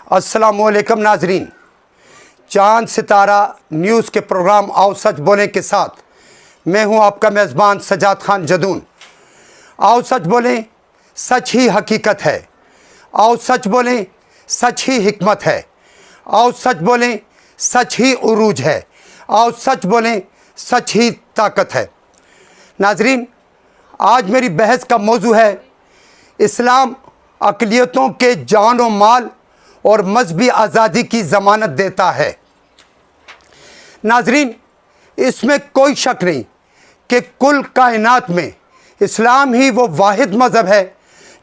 अस्सलामुअलैकुम नाजरीन, चांद सितारा न्यूज़ के प्रोग्राम आओ सच बोलें के साथ मैं हूं आपका मेज़बान सजाद खान जदून। आओ सच बोलें, सच ही हकीकत है। आओ सच बोलें, सच ही हिकमत है। आओ सच बोलें, सच ही उरूज है। आओ सच बोलें, सच ही ताकत है। नाजरीन, आज मेरी बहस का मौजू है इस्लाम अक़लियतों के जान व माल और मजहबी आज़ादी की ज़मानत देता है। नाजरीन, इसमें कोई शक नहीं कि कुल कायनात में इस्लाम ही वो वाहिद मज़हब है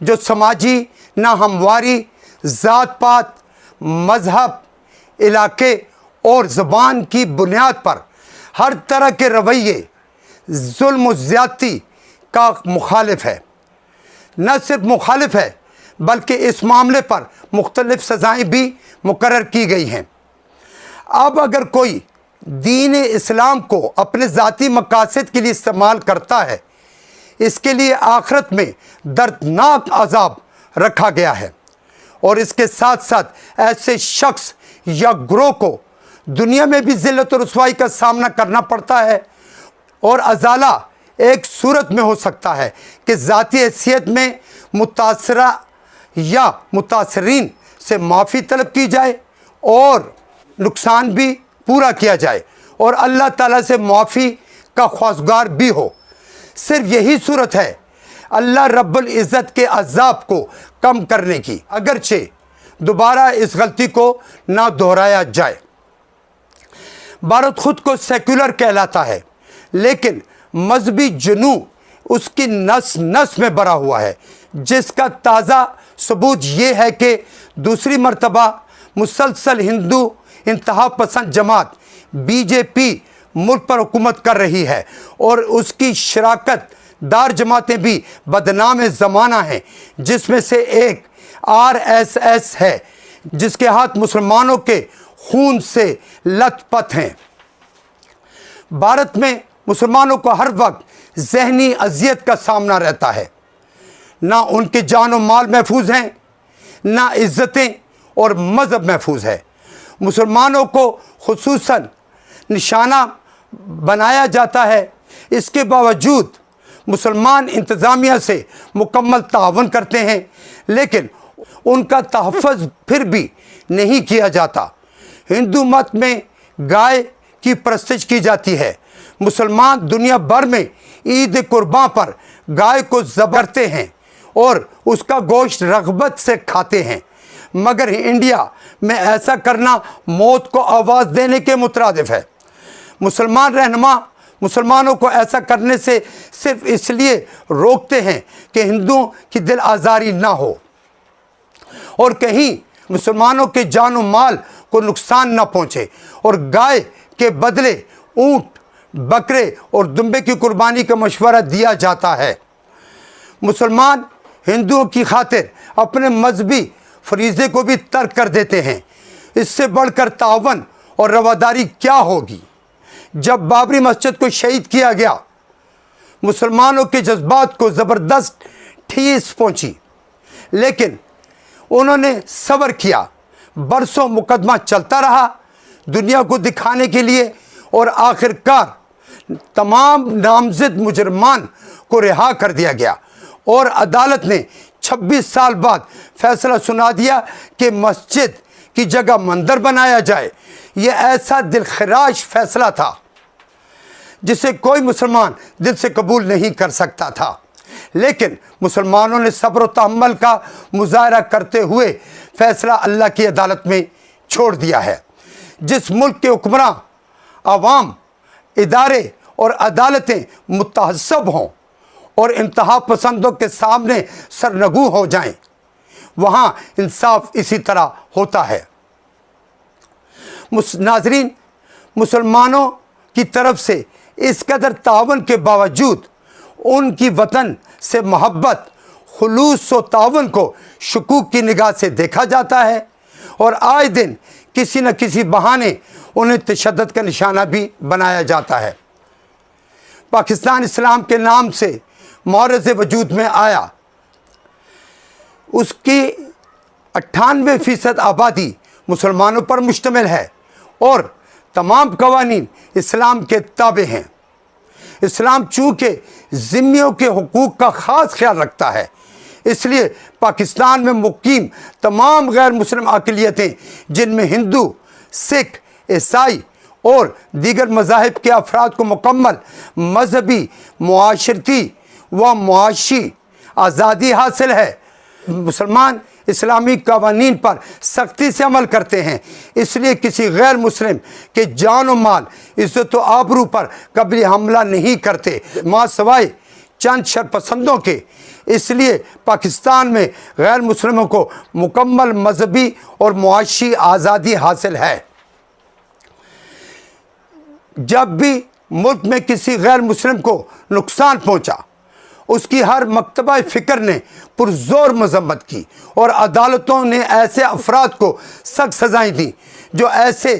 जो समाजी नाहमवारी, ज़ात पात, मज़हब, इलाके और ज़बान की बुनियाद पर हर तरह के रवैये, जुल्म व ज़्यादती का मुखालिफ है। न सिर्फ मुखालिफ है बल्कि इस मामले पर मुख्तलिफ सज़ाएँ भी मुकर्रर की गई हैं। अब अगर कोई दीन इस्लाम को अपने ज़ाती मकासद के लिए इस्तेमाल करता है, इसके लिए आखिरत में दर्दनाक अज़ाब रखा गया है और इसके साथ साथ ऐसे शख्स या ग्रोह को दुनिया में भी ज़िल्लत और रुसवाई का सामना करना पड़ता है और अज़ाला एक सूरत में हो सकता है कि ज़ाती हैसियत में मुतासरा या मुतासरीन से माफ़ी तलब की जाए और नुकसान भी पूरा किया जाए और अल्लाह ताला से माफ़ी का ख्वासगार भी हो। सिर्फ यही सूरत है अल्लाह रब्बुल इज़्ज़त के अज़ाब को कम करने की, अगरचे दोबारा इस गलती को ना दोहराया जाए। भारत ख़ुद को सेक्युलर कहलाता है, लेकिन मजहबी जुनून उसकी नस नस में भरा हुआ है, जिसका ताज़ा सबूत ये है कि दूसरी मर्तबा मुसलसल हिंदू इंतहा पसंद जमात बीजेपी मुल्क पर हुकूमत कर रही है और उसकी शराकत दार जमातें भी बदनाम ज़माना हैं, जिसमें से एक RSS है जिसके हाथ मुसलमानों के खून से लथपथ हैं। भारत में मुसलमानों को हर वक्त ज़हनी अजियत का सामना रहता है। ना उनके जान और माल महफूज हैं, ना इज़्ज़तें और मज़हब महफूज है। मुसलमानों को खुसूसन निशाना बनाया जाता है। इसके बावजूद मुसलमान इंतज़ामिया से मुकम्मल तावन करते हैं, लेकिन उनका तहफ़्फ़ुज़ फिर भी नहीं किया जाता। हिंदू मत में गाय की परस्तिश की जाती है। मुसलमान दुनिया भर में ईद कुर्बान पर गाय को ज़ब्ह करते हैं और उसका गोश्त रग़बत से खाते हैं, मगर इंडिया में ऐसा करना मौत को आवाज़ देने के मुतरादिफ है। मुसलमान रहनुमा मुसलमानों को ऐसा करने से सिर्फ इसलिए रोकते हैं कि हिंदुओं की दिल आज़ारी ना हो और कहीं मुसलमानों के जान व माल को नुकसान ना पहुँचे, और गाय के बदले ऊँट, बकरे और दुम्बे की कुर्बानी का मशवरा दिया जाता है। मुसलमान हिंदुओं की खातिर अपने मजहबी फरीज़े को भी तर्क कर देते हैं। इससे बढ़कर तावन और रवादारी क्या होगी। जब बाबरी मस्जिद को शहीद किया गया, मुसलमानों के जज्बात को ज़बरदस्त ठेस पहुंची, लेकिन उन्होंने सब्र किया। बरसों मुकदमा चलता रहा दुनिया को दिखाने के लिए और आखिरकार तमाम नामज़द मुजरमान को रिहा कर दिया गया और अदालत ने 26 साल बाद फैसला सुना दिया कि मस्जिद की जगह मंदिर बनाया जाए। यह ऐसा दिलखराश फैसला था जिसे कोई मुसलमान दिल से कबूल नहीं कर सकता था, लेकिन मुसलमानों ने सब्र व तहम्मुल का मुजाहरा करते हुए फैसला अल्लाह की अदालत में छोड़ दिया है। जिस मुल्क के हुक्मरां, अवाम, इदारे और अदालतें मुतहस्सब हों और इंतहा पसंदों के सामने सरनगू हो जाएं, वहाँ इंसाफ इसी तरह होता है। नाजरीन, मुसलमानों की तरफ से इस कदर तावन के बावजूद उनकी वतन से मोहब्बत, खुलूस व तावन को शकूक की निगाह से देखा जाता है اور آئے دن کسی نہ کسی بہانے انہیں تشدد کا نشانہ بھی بنایا جاتا ہے۔ پاکستان اسلام کے نام سے معرض وجود میں آیا، اس کی 98% آبادی مسلمانوں پر مشتمل ہے اور تمام قوانین اسلام کے تابع ہیں۔ اسلام چونکہ ذمیوں کے حقوق کا خاص خیال رکھتا ہے، اس لیے پاکستان میں مقیم تمام غیر مسلم اقلیتیں، جن میں ہندو، سکھ، عیسائی اور دیگر مذاہب کے افراد کو مکمل مذہبی، معاشرتی و معاشی آزادی حاصل ہے۔ مسلمان اسلامی قوانین پر سختی سے عمل کرتے ہیں، اس لیے کسی غیر مسلم کے جان و مال، عزت و آبرو پر کبھی حملہ نہیں کرتے، ماں سوائے چند شرپسندوں کے۔ اس لیے پاکستان میں غیر مسلموں کو مکمل مذہبی اور معاشی آزادی حاصل ہے۔ جب بھی ملک میں کسی غیر مسلم کو نقصان پہنچا، اس کی ہر مکتبہ فکر نے پرزور مذمت کی اور عدالتوں نے ایسے افراد کو سخت سزائیں دیں جو ایسے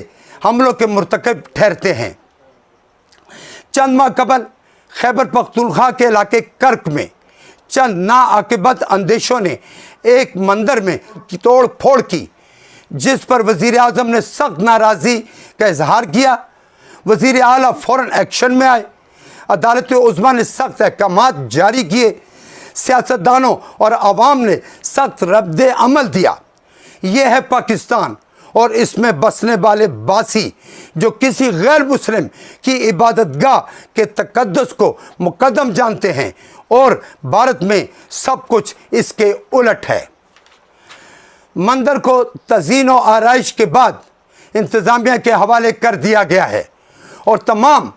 حملوں کے مرتکب ٹھہرتے ہیں۔ چند ماہ قبل خیبر پختونخوا کے علاقے کرک میں چند ناعاقبت اندیشوں نے ایک مندر میں توڑ پھوڑ کی، جس پر وزیر اعظم نے سخت ناراضی کا اظہار کیا۔ وزیر اعلیٰ فوراً ایکشن میں آئے، عدالت عظمیٰ نے سخت احکامات جاری کیے، سیاستدانوں اور عوام نے سخت رد عمل دیا۔ یہ ہے پاکستان اور اس میں بسنے والے باسی، جو کسی غیر مسلم کی عبادت گاہ کے تقدس کو مقدم جانتے ہیں، اور بھارت میں سب کچھ اس کے الٹ ہے۔ مندر کو تزئین و آرائش کے بعد انتظامیہ کے حوالے کر دیا گیا ہے اور تمام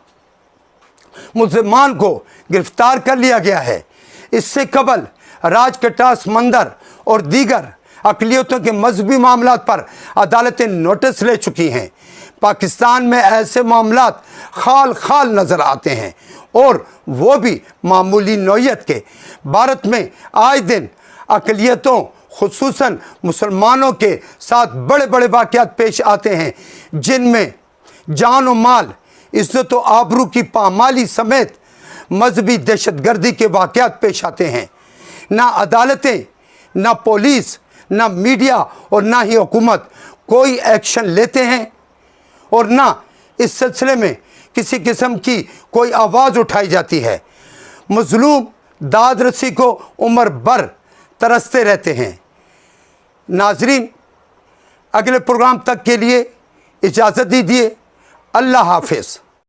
ملزمان کو گرفتار کر لیا گیا ہے۔ اس سے قبل راج کٹاس مندر اور دیگر اقلیتوں کے مذہبی معاملات پر عدالتیں نوٹس لے چکی ہیں۔ پاکستان میں ایسے معاملات خال خال نظر آتے ہیں اور وہ بھی معمولی نوعیت کے۔ بھارت میں آئے دن اقلیتوں خصوصاً مسلمانوں کے ساتھ بڑے بڑے واقعات پیش آتے ہیں، جن میں جان و مال، عزت و آبرو کی پامالی سمیت مذہبی دہشت گردی کے واقعات پیش آتے ہیں۔ نہ عدالتیں، نہ پولیس، نہ میڈیا اور نہ ہی حکومت کوئی ایکشن لیتے ہیں، اور نہ اس سلسلے میں کسی قسم کی کوئی آواز اٹھائی جاتی ہے۔ مظلوم داد رسی کو عمر بھر ترستے رہتے ہیں۔ ناظرین، اگلے پروگرام تک کے لیے اجازت دیجیے۔ اللہ حافظ۔